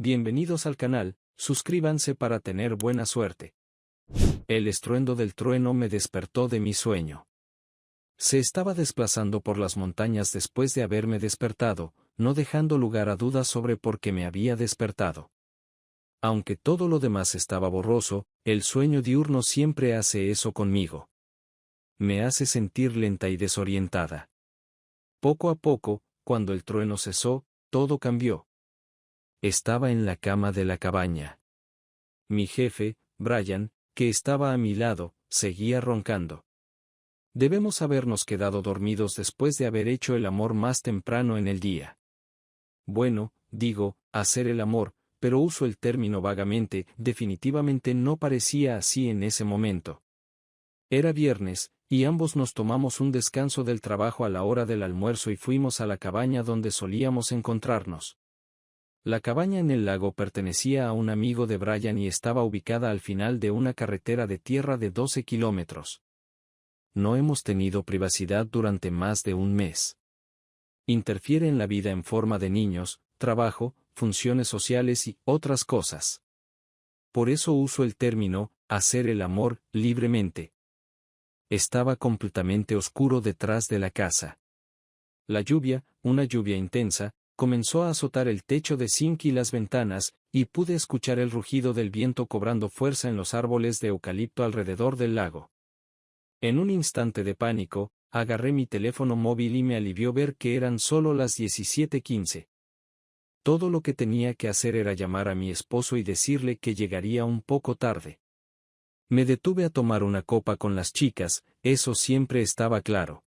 Bienvenidos al canal, suscríbanse para tener buena suerte. El estruendo del trueno me despertó de mi sueño. Se estaba desplazando por las montañas después de haberme despertado, no dejando lugar a dudas sobre por qué me había despertado. Aunque todo lo demás estaba borroso, el sueño diurno siempre hace eso conmigo. Me hace sentir lenta y desorientada. Poco a poco, cuando el trueno cesó, todo cambió. Estaba en la cama de la cabaña. Mi jefe, Brian, que estaba a mi lado, seguía roncando. Debemos habernos quedado dormidos después de haber hecho el amor más temprano en el día. Bueno, digo, hacer el amor, pero uso el término vagamente, definitivamente no parecía así en ese momento. Era viernes, y ambos nos tomamos un descanso del trabajo a la hora del almuerzo y fuimos a la cabaña donde solíamos encontrarnos. La cabaña en el lago pertenecía a un amigo de Brian y estaba ubicada al final de una carretera de tierra de 12 kilómetros. No hemos tenido privacidad durante más de un mes. Interfiere en la vida en forma de niños, trabajo, funciones sociales y otras cosas. Por eso uso el término, hacer el amor, libremente. Estaba completamente oscuro detrás de la casa. La lluvia, una lluvia intensa, comenzó a azotar el techo de zinc y las ventanas, y pude escuchar el rugido del viento cobrando fuerza en los árboles de eucalipto alrededor del lago. En un instante de pánico, agarré mi teléfono móvil y me alivió ver que eran solo las 17:15. Todo lo que tenía que hacer era llamar a mi esposo y decirle que llegaría un poco tarde. Me detuve a tomar una copa con las chicas, eso siempre estaba claro.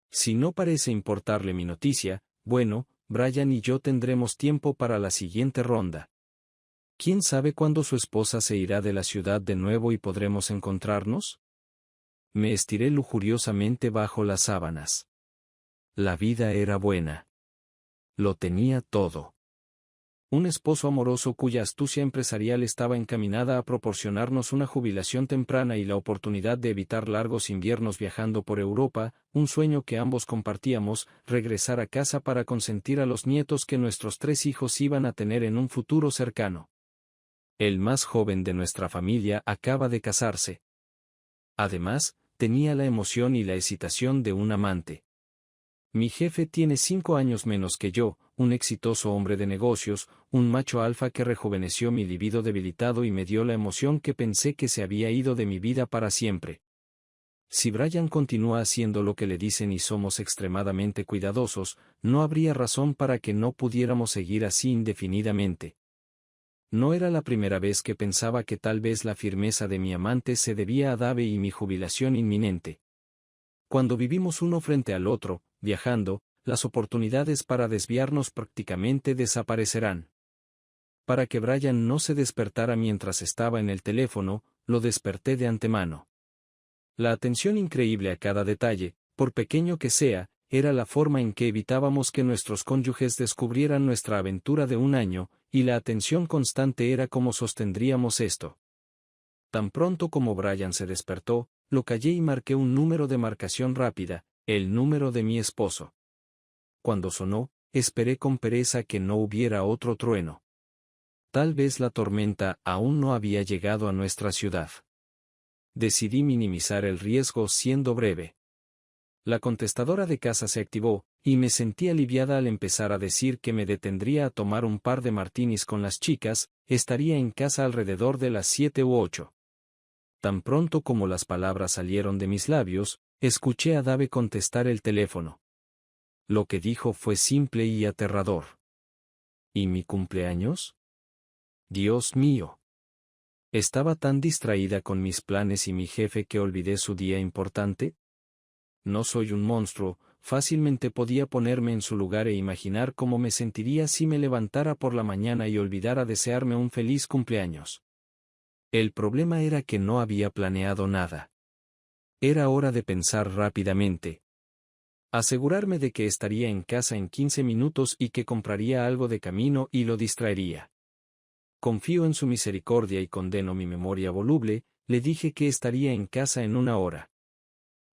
Si no parece importarle mi noticia, bueno, Brian y yo tendremos tiempo para la siguiente ronda. ¿Quién sabe cuándo su esposa se irá de la ciudad de nuevo y podremos encontrarnos? Me estiré lujuriosamente bajo las sábanas. La vida era buena. Lo tenía todo. Un esposo amoroso cuya astucia empresarial estaba encaminada a proporcionarnos una jubilación temprana y la oportunidad de evitar largos inviernos viajando por Europa, un sueño que ambos compartíamos, regresar a casa para consentir a los nietos que nuestros 3 hijos iban a tener en un futuro cercano. El más joven de nuestra familia acaba de casarse. Además, tenía la emoción y la excitación de un amante. Mi jefe tiene 5 años menos que yo, un exitoso hombre de negocios, un macho alfa que rejuveneció mi libido debilitado y me dio la emoción que pensé que se había ido de mi vida para siempre. Si Brian continúa haciendo lo que le dicen y somos extremadamente cuidadosos, no habría razón para que no pudiéramos seguir así indefinidamente. No era la primera vez que pensaba que tal vez la firmeza de mi amante se debía a Dave y mi jubilación inminente. Cuando vivimos uno frente al otro, viajando, las oportunidades para desviarnos prácticamente desaparecerán. Para que Brian no se despertara mientras estaba en el teléfono, lo desperté de antemano. La atención increíble a cada detalle, por pequeño que sea, era la forma en que evitábamos que nuestros cónyuges descubrieran nuestra aventura de un año, y la atención constante era cómo sostendríamos esto. Tan pronto como Brian se despertó, lo callé y marqué un número de marcación rápida, el número de mi esposo. Cuando sonó, esperé con pereza que no hubiera otro trueno. Tal vez la tormenta aún no había llegado a nuestra ciudad. Decidí minimizar el riesgo siendo breve. La contestadora de casa se activó, y me sentí aliviada al empezar a decir que me detendría a tomar un par de martinis con las chicas, estaría en casa alrededor de las 7 u 8. Tan pronto como las palabras salieron de mis labios, escuché a Dave contestar el teléfono. Lo que dijo fue simple y aterrador. ¿Y mi cumpleaños? Dios mío. ¿Estaba tan distraída con mis planes y mi jefe que olvidé su día importante? No soy un monstruo, fácilmente podía ponerme en su lugar e imaginar cómo me sentiría si me levantara por la mañana y olvidara desearme un feliz cumpleaños. El problema era que no había planeado nada. Era hora de pensar rápidamente. Asegurarme de que estaría en casa en 15 minutos y que compraría algo de camino y lo distraería. Confío en su misericordia y condeno mi memoria voluble, le dije que estaría en casa en 1 hora.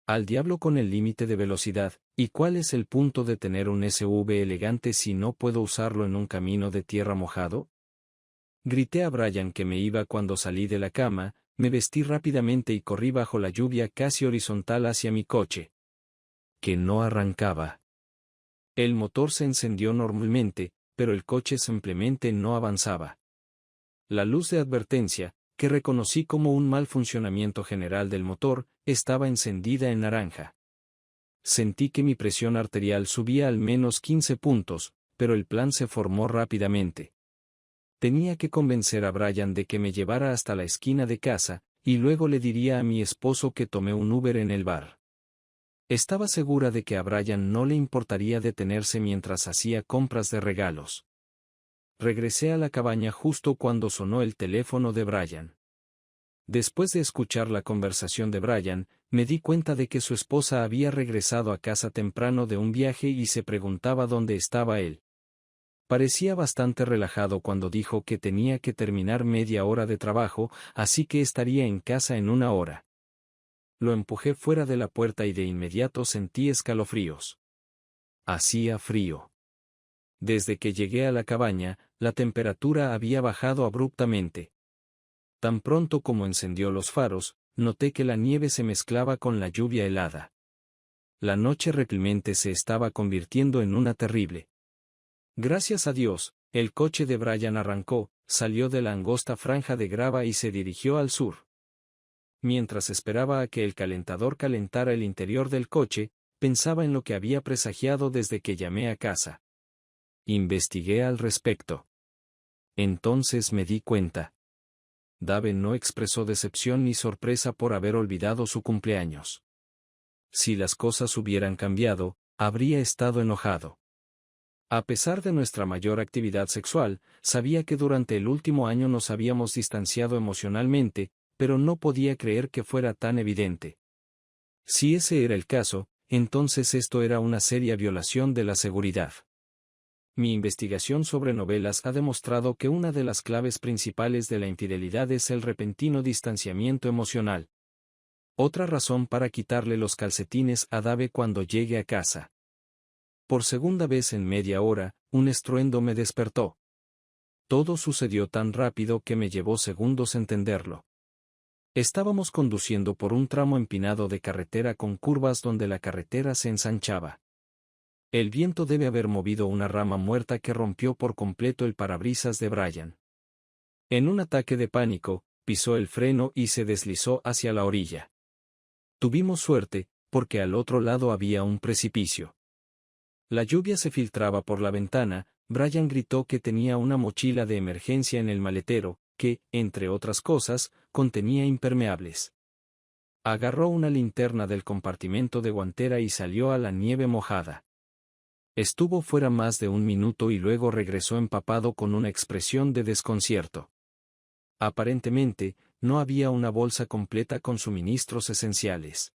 Al diablo con el límite de velocidad, ¿y cuál es el punto de tener un SUV elegante si no puedo usarlo en un camino de tierra mojado? Grité a Brian que me iba cuando salí de la cama, me vestí rápidamente y corrí bajo la lluvia casi horizontal hacia mi coche. Que no arrancaba. El motor se encendió normalmente, pero el coche simplemente no avanzaba. La luz de advertencia, que reconocí como un mal funcionamiento general del motor, estaba encendida en naranja. Sentí que mi presión arterial subía al menos 15 puntos, pero el plan se formó rápidamente. Tenía que convencer a Brian de que me llevara hasta la esquina de casa, y luego le diría a mi esposo que tomé un Uber en el bar. Estaba segura de que a Brian no le importaría detenerse mientras hacía compras de regalos. Regresé a la cabaña justo cuando sonó el teléfono de Brian. Después de escuchar la conversación de Brian, me di cuenta de que su esposa había regresado a casa temprano de un viaje y se preguntaba dónde estaba él. Parecía bastante relajado cuando dijo que tenía que terminar media hora de trabajo, así que estaría en casa en una hora. Lo empujé fuera de la puerta y de inmediato sentí escalofríos. Hacía frío. Desde que llegué a la cabaña, la temperatura había bajado abruptamente. Tan pronto como encendió los faros, noté que la nieve se mezclaba con la lluvia helada. La noche reclemente se estaba convirtiendo en una terrible. Gracias a Dios, el coche de Brian arrancó, salió de la angosta franja de grava y se dirigió al sur. Mientras esperaba a que el calentador calentara el interior del coche, pensaba en lo que había presagiado desde que llamé a casa. Investigué al respecto. Entonces me di cuenta. Dave no expresó decepción ni sorpresa por haber olvidado su cumpleaños. Si las cosas hubieran cambiado, habría estado enojado. A pesar de nuestra mayor actividad sexual, sabía que durante el último año nos habíamos distanciado emocionalmente, pero no podía creer que fuera tan evidente. Si ese era el caso, entonces esto era una seria violación de la seguridad. Mi investigación sobre novelas ha demostrado que una de las claves principales de la infidelidad es el repentino distanciamiento emocional. Otra razón para quitarle los calcetines a Dave cuando llegue a casa. Por segunda vez en media hora, un estruendo me despertó. Todo sucedió tan rápido que me llevó segundos entenderlo. Estábamos conduciendo por un tramo empinado de carretera con curvas donde la carretera se ensanchaba. El viento debe haber movido una rama muerta que rompió por completo el parabrisas de Brian. En un ataque de pánico, pisó el freno y se deslizó hacia la orilla. Tuvimos suerte, porque al otro lado había un precipicio. La lluvia se filtraba por la ventana. Brian gritó que tenía una mochila de emergencia en el maletero, que, entre otras cosas, contenía impermeables. Agarró una linterna del compartimento de guantera y salió a la nieve mojada. Estuvo fuera más de un minuto y luego regresó empapado con una expresión de desconcierto. Aparentemente, no había una bolsa completa con suministros esenciales.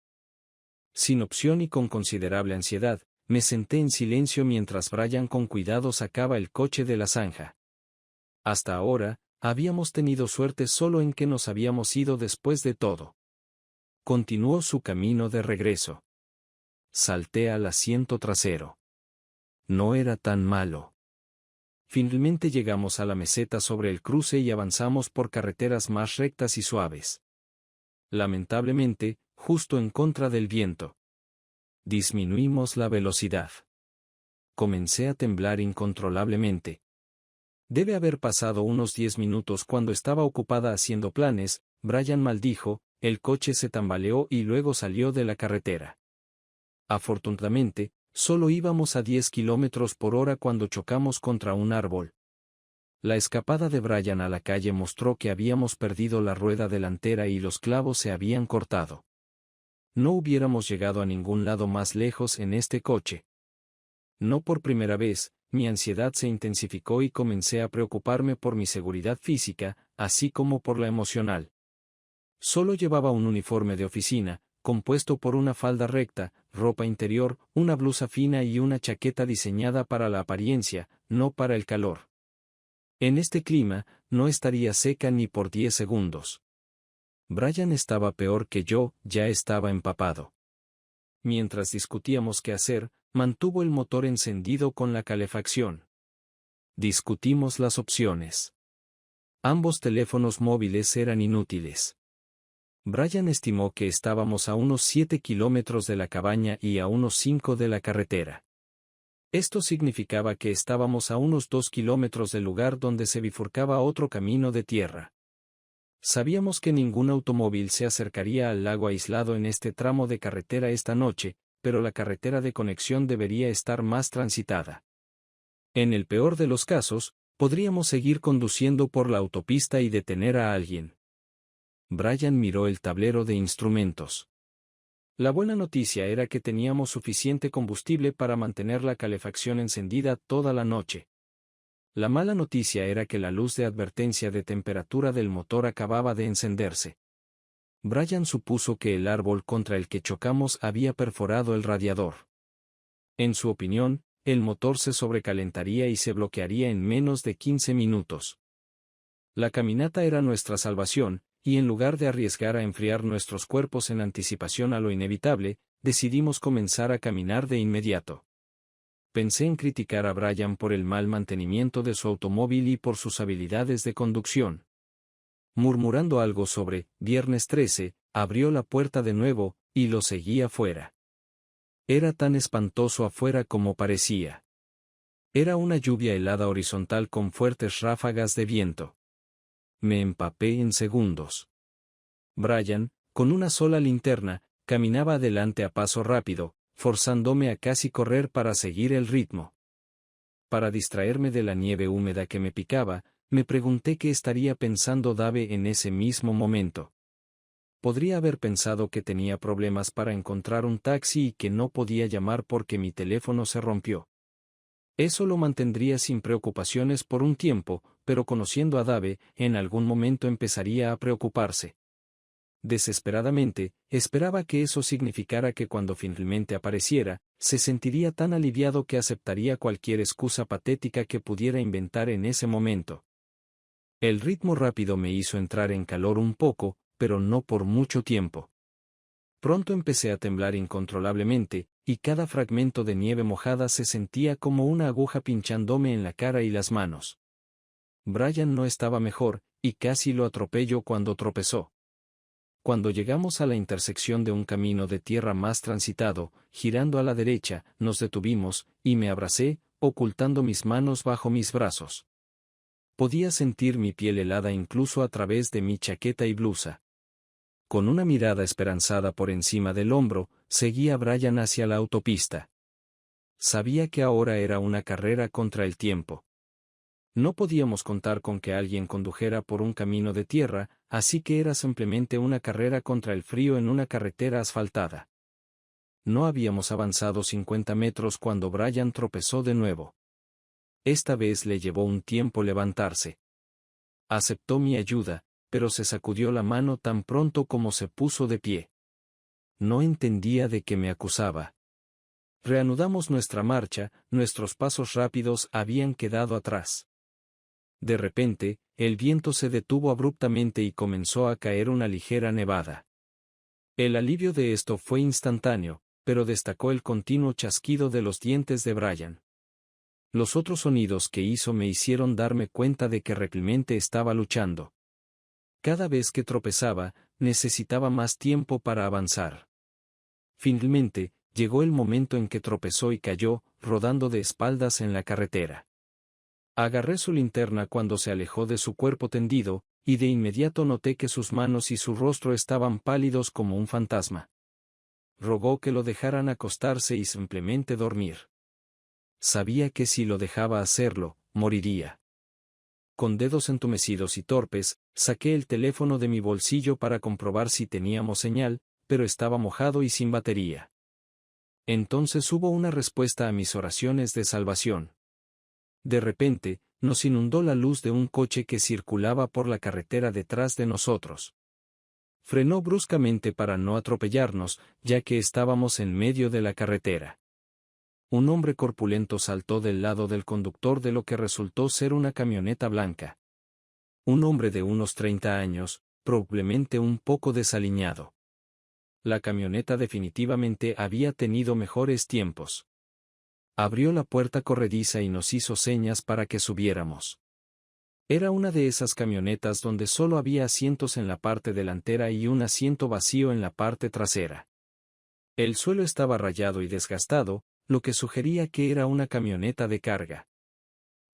Sin opción y con considerable ansiedad, me senté en silencio mientras Brian con cuidado sacaba el coche de la zanja. Hasta ahora, habíamos tenido suerte solo en que nos habíamos ido después de todo. Continuó su camino de regreso. Salté al asiento trasero. No era tan malo. Finalmente llegamos a la meseta sobre el cruce y avanzamos por carreteras más rectas y suaves. Lamentablemente, justo en contra del viento. Disminuimos la velocidad. Comencé a temblar incontrolablemente. Debe haber pasado unos 10 minutos cuando estaba ocupada haciendo planes. Brian maldijo, el coche se tambaleó y luego salió de la carretera. Afortunadamente, solo íbamos a 10 km/h cuando chocamos contra un árbol. La escapada de Brian a la calle mostró que habíamos perdido la rueda delantera y los clavos se habían cortado. No hubiéramos llegado a ningún lado más lejos en este coche. No por primera vez, mi ansiedad se intensificó y comencé a preocuparme por mi seguridad física, así como por la emocional. Solo llevaba un uniforme de oficina, compuesto por una falda recta, ropa interior, una blusa fina y una chaqueta diseñada para la apariencia, no para el calor. En este clima, no estaría seca ni por 10 segundos. Brian estaba peor que yo, ya estaba empapado. Mientras discutíamos qué hacer, mantuvo el motor encendido con la calefacción. Discutimos las opciones. Ambos teléfonos móviles eran inútiles. Brian estimó que estábamos a unos 7 kilómetros de la cabaña y a unos 5 de la carretera. Esto significaba que estábamos a unos 2 kilómetros del lugar donde se bifurcaba otro camino de tierra. Sabíamos que ningún automóvil se acercaría al lago aislado en este tramo de carretera esta noche, pero la carretera de conexión debería estar más transitada. En el peor de los casos, podríamos seguir conduciendo por la autopista y detener a alguien. Brian miró el tablero de instrumentos. La buena noticia era que teníamos suficiente combustible para mantener la calefacción encendida toda la noche. La mala noticia era que la luz de advertencia de temperatura del motor acababa de encenderse. Brian supuso que el árbol contra el que chocamos había perforado el radiador. En su opinión, el motor se sobrecalentaría y se bloquearía en menos de 15 minutos. La caminata era nuestra salvación, y en lugar de arriesgar a enfriar nuestros cuerpos en anticipación a lo inevitable, decidimos comenzar a caminar de inmediato. Pensé en criticar a Brian por el mal mantenimiento de su automóvil y por sus habilidades de conducción. Murmurando algo sobre Viernes 13, abrió la puerta de nuevo, y lo seguí afuera. Era tan espantoso afuera como parecía. Era una lluvia helada horizontal con fuertes ráfagas de viento. Me empapé en segundos. Brian, con una sola linterna, caminaba adelante a paso rápido, forzándome a casi correr para seguir el ritmo. Para distraerme de la nieve húmeda que me picaba, me pregunté qué estaría pensando Dave en ese mismo momento. Podría haber pensado que tenía problemas para encontrar un taxi y que no podía llamar porque mi teléfono se rompió. Eso lo mantendría sin preocupaciones por un tiempo, pero conociendo a Dave, en algún momento empezaría a preocuparse. Desesperadamente, esperaba que eso significara que cuando finalmente apareciera, se sentiría tan aliviado que aceptaría cualquier excusa patética que pudiera inventar en ese momento. El ritmo rápido me hizo entrar en calor un poco, pero no por mucho tiempo. Pronto empecé a temblar incontrolablemente, y cada fragmento de nieve mojada se sentía como una aguja pinchándome en la cara y las manos. Brian no estaba mejor, y casi lo atropello cuando tropezó. Cuando llegamos a la intersección de un camino de tierra más transitado, girando a la derecha, nos detuvimos, y me abracé, ocultando mis manos bajo mis brazos. Podía sentir mi piel helada incluso a través de mi chaqueta y blusa. Con una mirada esperanzada por encima del hombro, seguí a Brian hacia la autopista. Sabía que ahora era una carrera contra el tiempo. No podíamos contar con que alguien condujera por un camino de tierra, así que era simplemente una carrera contra el frío en una carretera asfaltada. No habíamos avanzado 50 metros cuando Brian tropezó de nuevo. Esta vez le llevó un tiempo levantarse. Aceptó mi ayuda, pero se sacudió la mano tan pronto como se puso de pie. No entendía de qué me acusaba. Reanudamos nuestra marcha, nuestros pasos rápidos habían quedado atrás. De repente, el viento se detuvo abruptamente y comenzó a caer una ligera nevada. El alivio de esto fue instantáneo, pero destacó el continuo chasquido de los dientes de Brian. Los otros sonidos que hizo me hicieron darme cuenta de que realmente estaba luchando. Cada vez que tropezaba, necesitaba más tiempo para avanzar. Finalmente, llegó el momento en que tropezó y cayó, rodando de espaldas en la carretera. Agarré su linterna cuando se alejó de su cuerpo tendido, y de inmediato noté que sus manos y su rostro estaban pálidos como un fantasma. Rogó que lo dejaran acostarse y simplemente dormir. Sabía que si lo dejaba hacerlo, moriría. Con dedos entumecidos y torpes, saqué el teléfono de mi bolsillo para comprobar si teníamos señal, pero estaba mojado y sin batería. Entonces hubo una respuesta a mis oraciones de salvación. De repente, nos inundó la luz de un coche que circulaba por la carretera detrás de nosotros. Frenó bruscamente para no atropellarnos, ya que estábamos en medio de la carretera. Un hombre corpulento saltó del lado del conductor de lo que resultó ser una camioneta blanca. Un hombre de unos 30 años, probablemente un poco desaliñado. La camioneta definitivamente había tenido mejores tiempos. Abrió la puerta corrediza y nos hizo señas para que subiéramos. Era una de esas camionetas donde solo había asientos en la parte delantera y un asiento vacío en la parte trasera. El suelo estaba rayado y desgastado, lo que sugería que era una camioneta de carga.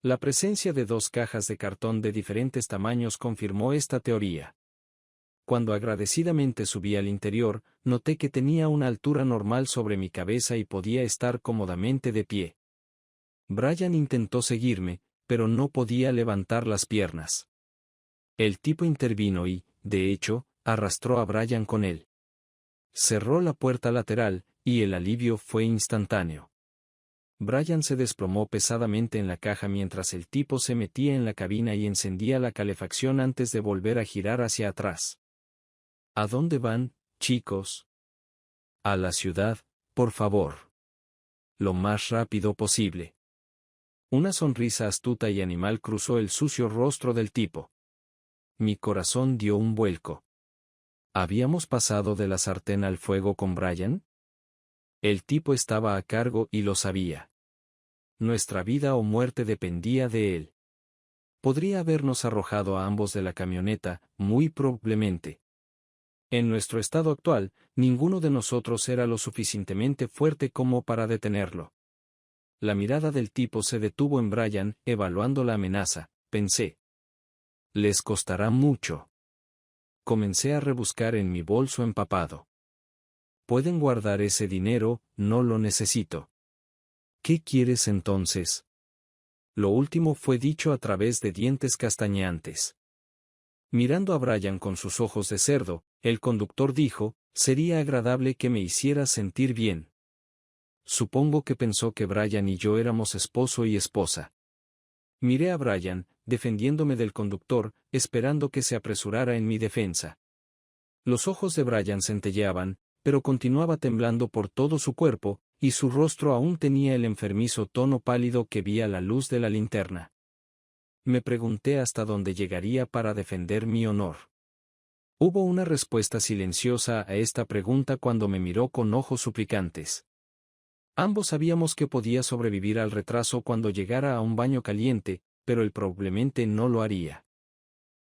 La presencia de 2 cajas de cartón de diferentes tamaños confirmó esta teoría. Cuando agradecidamente subí al interior, noté que tenía una altura normal sobre mi cabeza y podía estar cómodamente de pie. Brian intentó seguirme, pero no podía levantar las piernas. El tipo intervino y, de hecho, arrastró a Brian con él. Cerró la puerta lateral, y el alivio fue instantáneo. Brian se desplomó pesadamente en la caja mientras el tipo se metía en la cabina y encendía la calefacción antes de volver a girar hacia atrás. ¿A dónde van, chicos? A la ciudad, por favor. Lo más rápido posible. Una sonrisa astuta y animal cruzó el sucio rostro del tipo. Mi corazón dio un vuelco. ¿Habíamos pasado de la sartén al fuego con Brian? El tipo estaba a cargo y lo sabía. Nuestra vida o muerte dependía de él. Podría habernos arrojado a ambos de la camioneta, muy probablemente. En nuestro estado actual, ninguno de nosotros era lo suficientemente fuerte como para detenerlo. La mirada del tipo se detuvo en Brian, evaluando la amenaza, pensé. Les costará mucho. Comencé a rebuscar en mi bolso empapado. Pueden guardar ese dinero, no lo necesito. ¿Qué quieres entonces? Lo último fue dicho a través de dientes castañeantes. Mirando a Brian con sus ojos de cerdo, el conductor dijo, sería agradable que me hicieras sentir bien. Supongo que pensó que Brian y yo éramos esposo y esposa. Miré a Brian, defendiéndome del conductor, esperando que se apresurara en mi defensa. Los ojos de Brian centelleaban, pero continuaba temblando por todo su cuerpo, y su rostro aún tenía el enfermizo tono pálido que vi a la luz de la linterna. Me pregunté hasta dónde llegaría para defender mi honor. Hubo una respuesta silenciosa a esta pregunta cuando me miró con ojos suplicantes. Ambos sabíamos que podía sobrevivir al retraso cuando llegara a un baño caliente, pero él probablemente no lo haría.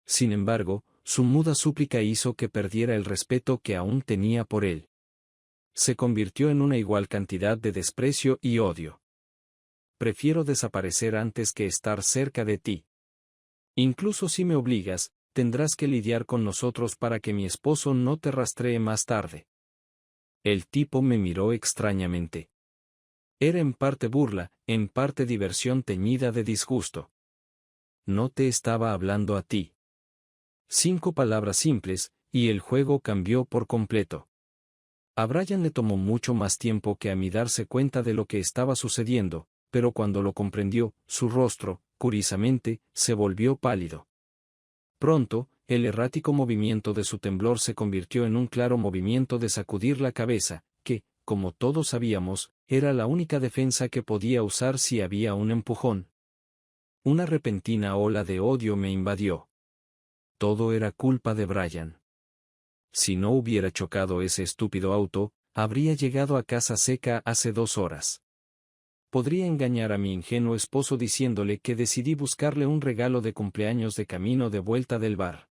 Sin embargo, su muda súplica hizo que perdiera el respeto que aún tenía por él. Se convirtió en una igual cantidad de desprecio y odio. Prefiero desaparecer antes que estar cerca de ti. Incluso si me obligas, tendrás que lidiar con nosotros para que mi esposo no te rastree más tarde. El tipo me miró extrañamente. Era en parte burla, en parte diversión teñida de disgusto. No te estaba hablando a ti. 5 palabras simples, y el juego cambió por completo. A Brian le tomó mucho más tiempo que a mí darse cuenta de lo que estaba sucediendo, pero cuando lo comprendió, su rostro, curiosamente, se volvió pálido. Pronto, el errático movimiento de su temblor se convirtió en un claro movimiento de sacudir la cabeza, que, como todos sabíamos, era la única defensa que podía usar si había un empujón. Una repentina ola de odio me invadió. Todo era culpa de Brian. Si no hubiera chocado ese estúpido auto, habría llegado a casa seca hace 2 horas. Podría engañar a mi ingenuo esposo diciéndole que decidí buscarle un regalo de cumpleaños de camino de vuelta del bar.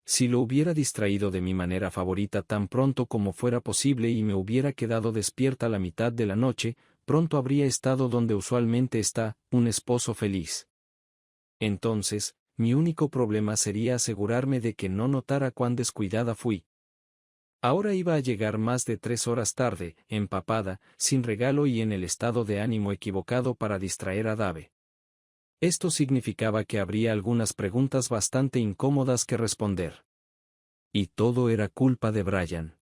Si lo hubiera distraído de mi manera favorita tan pronto como fuera posible y me hubiera quedado despierta la mitad de la noche, pronto habría estado donde usualmente está, un esposo feliz. Entonces, mi único problema sería asegurarme de que no notara cuán descuidada fui. Ahora iba a llegar más de 3 horas tarde, empapada, sin regalo y en el estado de ánimo equivocado para distraer a Dave. Esto significaba que habría algunas preguntas bastante incómodas que responder. Y todo era culpa de Brian.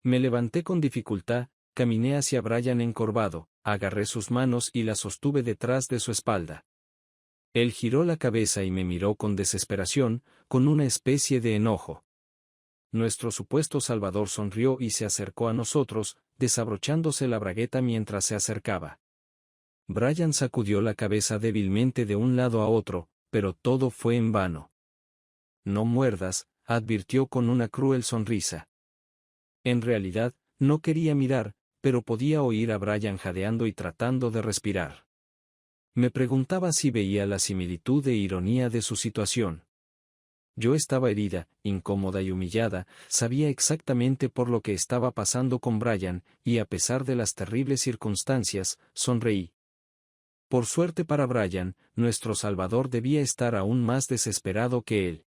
Me levanté con dificultad, caminé hacia Brian encorvado, agarré sus manos y las sostuve detrás de su espalda. Él giró la cabeza y me miró con desesperación, con una especie de enojo. Nuestro supuesto salvador sonrió y se acercó a nosotros, desabrochándose la bragueta mientras se acercaba. Brian sacudió la cabeza débilmente de un lado a otro, pero todo fue en vano. No muerdas, advirtió con una cruel sonrisa. En realidad, no quería mirar, pero podía oír a Brian jadeando y tratando de respirar. Me preguntaba si veía la similitud e ironía de su situación. Yo estaba herida, incómoda y humillada, sabía exactamente por lo que estaba pasando con Brian, y a pesar de las terribles circunstancias, sonreí. Por suerte para Brian, nuestro Salvador debía estar aún más desesperado que él.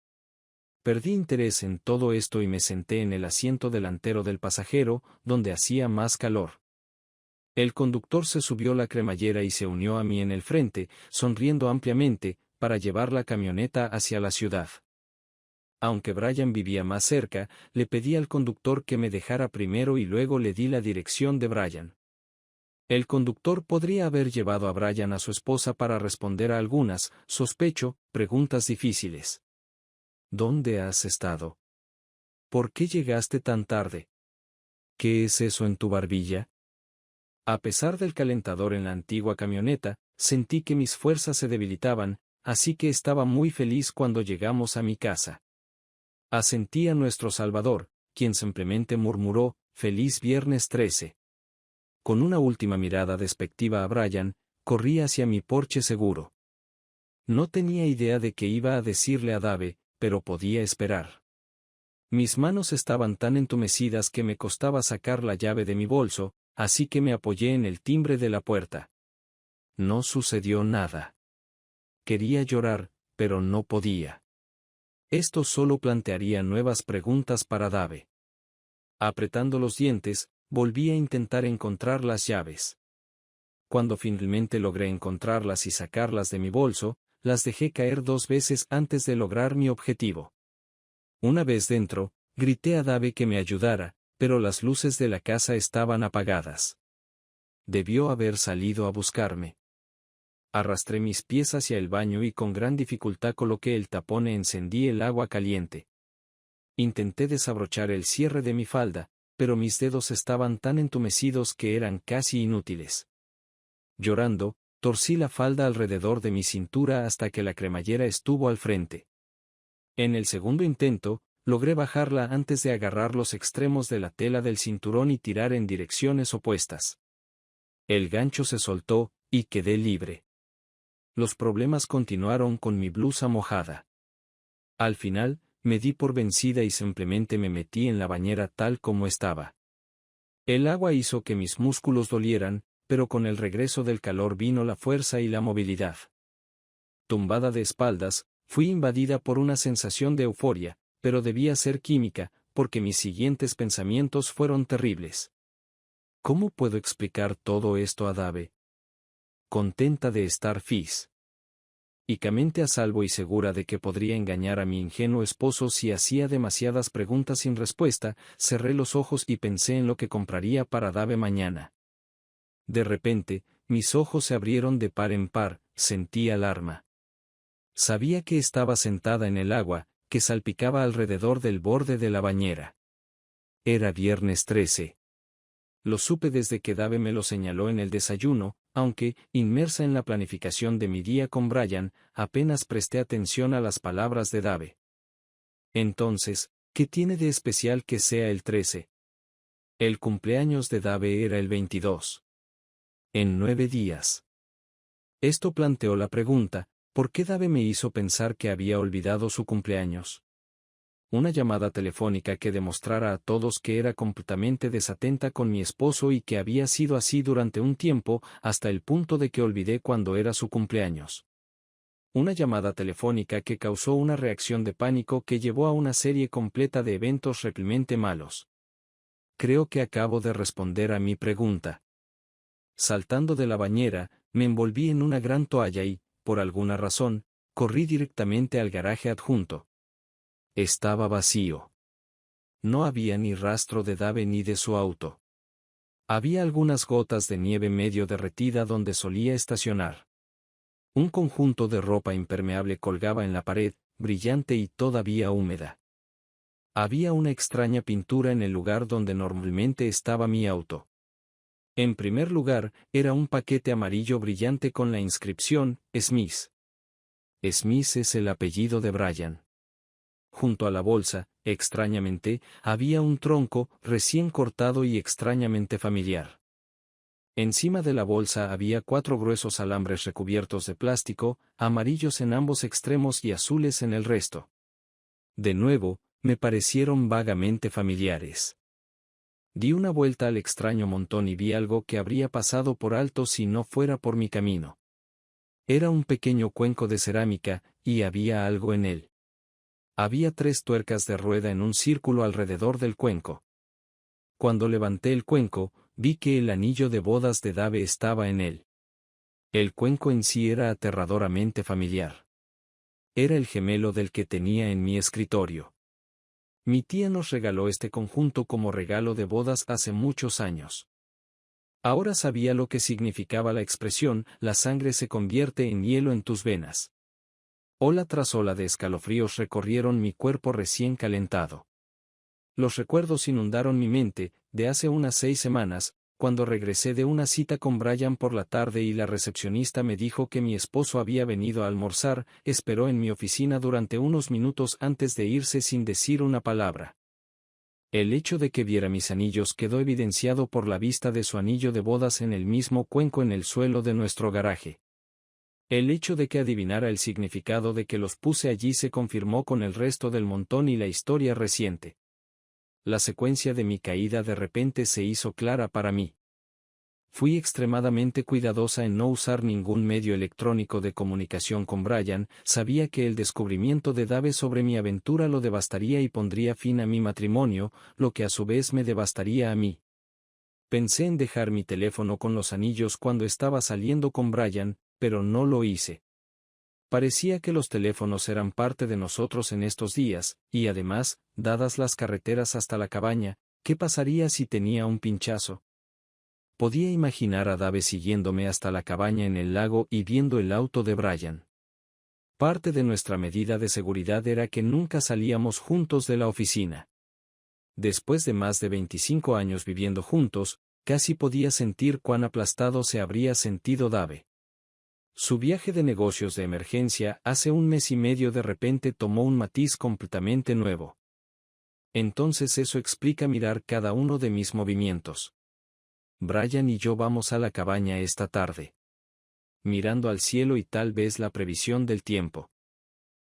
Perdí interés en todo esto y me senté en el asiento delantero del pasajero, donde hacía más calor. El conductor se subió la cremallera y se unió a mí en el frente, sonriendo ampliamente, para llevar la camioneta hacia la ciudad. Aunque Brian vivía más cerca, le pedí al conductor que me dejara primero y luego le di la dirección de Brian. El conductor podría haber llevado a Brian a su esposa para responder a algunas, sospecho, preguntas difíciles. ¿Dónde has estado? ¿Por qué llegaste tan tarde? ¿Qué es eso en tu barbilla? A pesar del calentador en la antigua camioneta, sentí que mis fuerzas se debilitaban, así que estaba muy feliz cuando llegamos a mi casa. Asentí a nuestro Salvador, quien simplemente murmuró, «Feliz viernes 13». Con una última mirada despectiva a Brian, corrí hacia mi porche seguro. No tenía idea de qué iba a decirle a Dave, pero podía esperar. Mis manos estaban tan entumecidas que me costaba sacar la llave de mi bolso, así que me apoyé en el timbre de la puerta. No sucedió nada. Quería llorar, pero no podía. Esto solo plantearía nuevas preguntas para Dave. Apretando los dientes, volví a intentar encontrar las llaves. Cuando finalmente logré encontrarlas y sacarlas de mi bolso, las dejé caer 2 veces antes de lograr mi objetivo. Una vez dentro, grité a Dave que me ayudara, pero las luces de la casa estaban apagadas. Debió haber salido a buscarme. Arrastré mis pies hacia el baño y con gran dificultad coloqué el tapón e encendí el agua caliente. Intenté desabrochar el cierre de mi falda, pero mis dedos estaban tan entumecidos que eran casi inútiles. Llorando, torcí la falda alrededor de mi cintura hasta que la cremallera estuvo al frente. En el segundo intento, logré bajarla antes de agarrar los extremos de la tela del cinturón y tirar en direcciones opuestas. El gancho se soltó, y quedé libre. Los problemas continuaron con mi blusa mojada. Al final, me di por vencida y simplemente me metí en la bañera tal como estaba. El agua hizo que mis músculos dolieran, pero con el regreso del calor vino la fuerza y la movilidad. Tumbada de espaldas, fui invadida por una sensación de euforia, pero debía ser química, porque mis siguientes pensamientos fueron terribles. ¿Cómo puedo explicar todo esto a Dave? Contenta de estar físicamente a salvo y segura de que podría engañar a mi ingenuo esposo si hacía demasiadas preguntas sin respuesta, cerré los ojos y pensé en lo que compraría para Dave mañana. De repente, mis ojos se abrieron de par en par, sentí alarma. Sabía que estaba sentada en el agua, que salpicaba alrededor del borde de la bañera. Era viernes 13. Lo supe desde que Dave me lo señaló en el desayuno, aunque, inmersa en la planificación de mi día con Brian, apenas presté atención a las palabras de Dave. Entonces, ¿qué tiene de especial que sea el 13? El cumpleaños de Dave era el 22. En 9 días. Esto planteó la pregunta, ¿por qué Dave me hizo pensar que había olvidado su cumpleaños? Una llamada telefónica que demostrara a todos que era completamente desatenta con mi esposo y que había sido así durante un tiempo, hasta el punto de que olvidé cuándo era su cumpleaños. Una llamada telefónica que causó una reacción de pánico que llevó a una serie completa de eventos realmente malos. Creo que acabo de responder a mi pregunta. Saltando de la bañera, me envolví en una gran toalla y, por alguna razón, corrí directamente al garaje adjunto. Estaba vacío. No había ni rastro de Dave ni de su auto. Había algunas gotas de nieve medio derretida donde solía estacionar. Un conjunto de ropa impermeable colgaba en la pared, brillante y todavía húmeda. Había una extraña pintura en el lugar donde normalmente estaba mi auto. En primer lugar, era un paquete amarillo brillante con la inscripción, Smith. Smith es el apellido de Brian. Junto a la bolsa, extrañamente, había un tronco, recién cortado y extrañamente familiar. Encima de la bolsa había 4 gruesos alambres recubiertos de plástico, amarillos en ambos extremos y azules en el resto. De nuevo, me parecieron vagamente familiares. Di una vuelta al extraño montón y vi algo que habría pasado por alto si no fuera por mi camino. Era un pequeño cuenco de cerámica, y había algo en él. Había 3 tuercas de rueda en un círculo alrededor del cuenco. Cuando levanté el cuenco, vi que el anillo de bodas de Dave estaba en él. El cuenco en sí era aterradoramente familiar. Era el gemelo del que tenía en mi escritorio. Mi tía nos regaló este conjunto como regalo de bodas hace muchos años. Ahora sabía lo que significaba la expresión, la sangre se convierte en hielo en tus venas. Ola tras ola de escalofríos recorrieron mi cuerpo recién calentado. Los recuerdos inundaron mi mente, de hace unas 6 semanas, cuando regresé de una cita con Brian por la tarde y la recepcionista me dijo que mi esposo había venido a almorzar, esperó en mi oficina durante unos minutos antes de irse sin decir una palabra. El hecho de que viera mis anillos quedó evidenciado por la vista de su anillo de bodas en el mismo cuenco en el suelo de nuestro garaje. El hecho de que adivinara el significado de que los puse allí se confirmó con el resto del montón y la historia reciente. La secuencia de mi caída de repente se hizo clara para mí. Fui extremadamente cuidadosa en no usar ningún medio electrónico de comunicación con Brian, sabía que el descubrimiento de Dave sobre mi aventura lo devastaría y pondría fin a mi matrimonio, lo que a su vez me devastaría a mí. Pensé en dejar mi teléfono con los anillos cuando estaba saliendo con Brian, pero no lo hice. Parecía que los teléfonos eran parte de nosotros en estos días, y además, dadas las carreteras hasta la cabaña, ¿qué pasaría si tenía un pinchazo? Podía imaginar a Dave siguiéndome hasta la cabaña en el lago y viendo el auto de Brian. Parte de nuestra medida de seguridad era que nunca salíamos juntos de la oficina. Después de más de 25 años viviendo juntos, casi podía sentir cuán aplastado se habría sentido Dave. Su viaje de negocios de emergencia hace un mes y medio de repente tomó un matiz completamente nuevo. Entonces eso explica mirar cada uno de mis movimientos. Brian y yo vamos a la cabaña esta tarde. Mirando al cielo y tal vez la previsión del tiempo.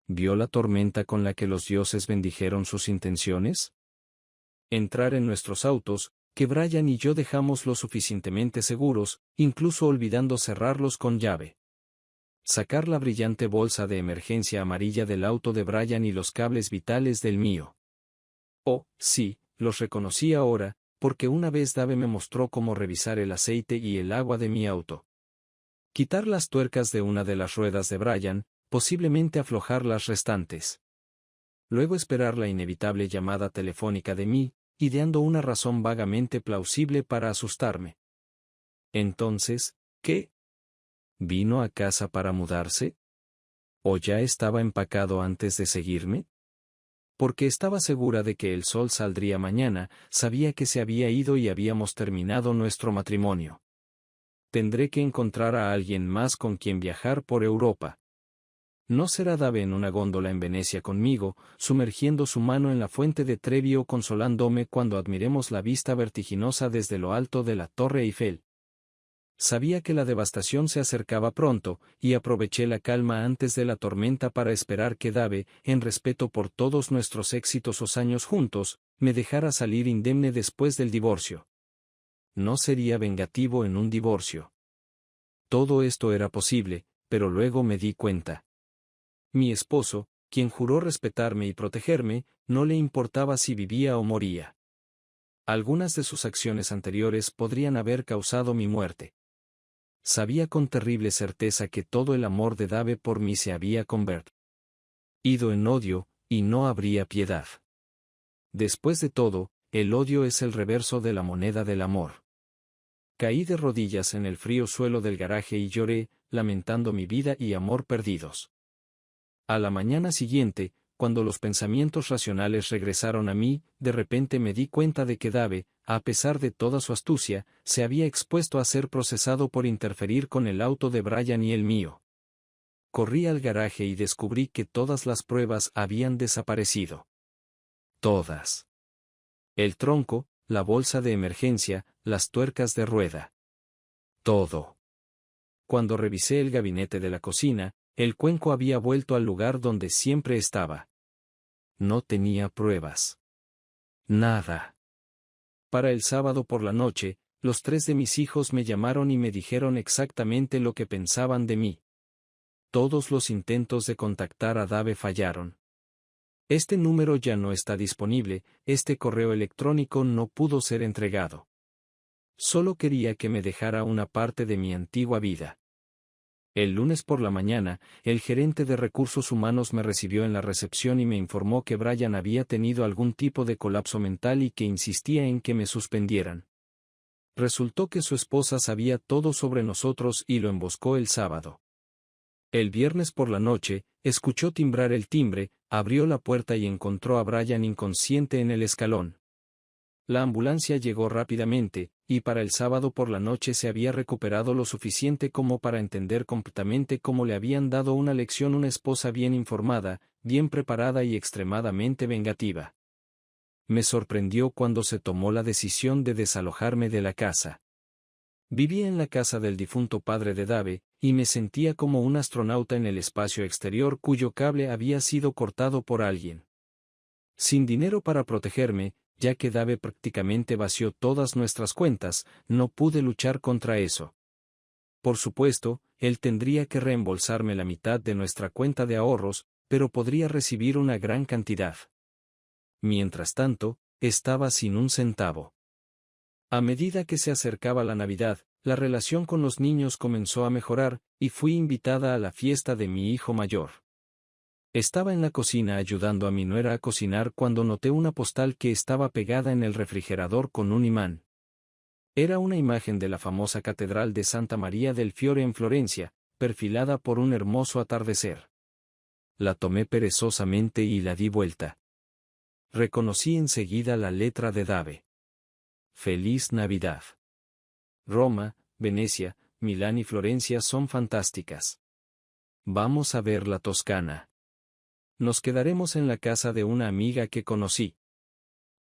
¿Vio la tormenta con la que los dioses bendijeron sus intenciones? Entrar en nuestros autos, que Brian y yo dejamos lo suficientemente seguros, incluso olvidando cerrarlos con llave. Sacar la brillante bolsa de emergencia amarilla del auto de Brian y los cables vitales del mío. Oh, sí, los reconocí ahora, porque una vez Dave me mostró cómo revisar el aceite y el agua de mi auto. Quitar las tuercas de una de las ruedas de Brian, posiblemente aflojar las restantes. Luego esperar la inevitable llamada telefónica de mí, ideando una razón vagamente plausible para asustarme. Entonces, ¿qué? ¿Vino a casa para mudarse? ¿O ya estaba empacado antes de seguirme? Porque estaba segura de que el sol saldría mañana, sabía que se había ido y habíamos terminado nuestro matrimonio. Tendré que encontrar a alguien más con quien viajar por Europa. No será Dave en una góndola en Venecia conmigo, sumergiendo su mano en la fuente de Trevi o consolándome cuando admiremos la vista vertiginosa desde lo alto de la Torre Eiffel. Sabía que la devastación se acercaba pronto, y aproveché la calma antes de la tormenta para esperar que Dave, en respeto por todos nuestros exitosos años juntos, me dejara salir indemne después del divorcio. No sería vengativo en un divorcio. Todo esto era posible, pero luego me di cuenta. Mi esposo, quien juró respetarme y protegerme, no le importaba si vivía o moría. Algunas de sus acciones anteriores podrían haber causado mi muerte. Sabía con terrible certeza que todo el amor de Dave por mí se había convertido en odio, y no habría piedad. Después de todo, el odio es el reverso de la moneda del amor. Caí de rodillas en el frío suelo del garaje y lloré, lamentando mi vida y amor perdidos. A la mañana siguiente, cuando los pensamientos racionales regresaron a mí, de repente me di cuenta de que Dave, a pesar de toda su astucia, se había expuesto a ser procesado por interferir con el auto de Brian y el mío. Corrí al garaje y descubrí que todas las pruebas habían desaparecido. Todas. El tronco, la bolsa de emergencia, las tuercas de rueda. todo. Cuando revisé el gabinete de la cocina, el cuenco había vuelto al lugar donde siempre estaba. No tenía pruebas. Nada. Para el sábado por la noche, los 3 de mis hijos me llamaron y me dijeron exactamente lo que pensaban de mí. Todos los intentos de contactar a Dave fallaron. Este número ya no está disponible, este correo electrónico no pudo ser entregado. Solo quería que me dejara una parte de mi antigua vida. El lunes por la mañana, el gerente de recursos humanos me recibió en la recepción y me informó que Brian había tenido algún tipo de colapso mental y que insistía en que me suspendieran. Resultó que su esposa sabía todo sobre nosotros y lo emboscó el sábado. El viernes por la noche, escuchó timbrar el timbre, abrió la puerta y encontró a Brian inconsciente en el escalón. La ambulancia llegó rápidamente, y para el sábado por la noche se había recuperado lo suficiente como para entender completamente cómo le habían dado una lección una esposa bien informada, bien preparada y extremadamente vengativa. Me sorprendió cuando se tomó la decisión de desalojarme de la casa. Vivía en la casa del difunto padre de Dave, y me sentía como un astronauta en el espacio exterior cuyo cable había sido cortado por alguien. Sin dinero para protegerme, ya que Dave prácticamente vació todas nuestras cuentas, no pude luchar contra eso. Por supuesto, él tendría que reembolsarme la mitad de nuestra cuenta de ahorros, pero podría recibir una gran cantidad. Mientras tanto, estaba sin un centavo. A medida que se acercaba la Navidad, la relación con los niños comenzó a mejorar, y fui invitada a la fiesta de mi hijo mayor. Estaba en la cocina ayudando a mi nuera a cocinar cuando noté una postal que estaba pegada en el refrigerador con un imán. Era una imagen de la famosa Catedral de Santa María del Fiore en Florencia, perfilada por un hermoso atardecer. La tomé perezosamente y la di vuelta. Reconocí enseguida la letra de Dave. Feliz Navidad. Roma, Venecia, Milán y Florencia son fantásticas. Vamos a ver la Toscana. Nos quedaremos en la casa de una amiga que conocí.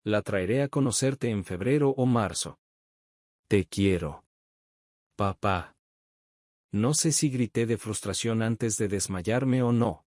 La traeré a conocerte en febrero o marzo. Te quiero. Papá. No sé si grité de frustración antes de desmayarme o no.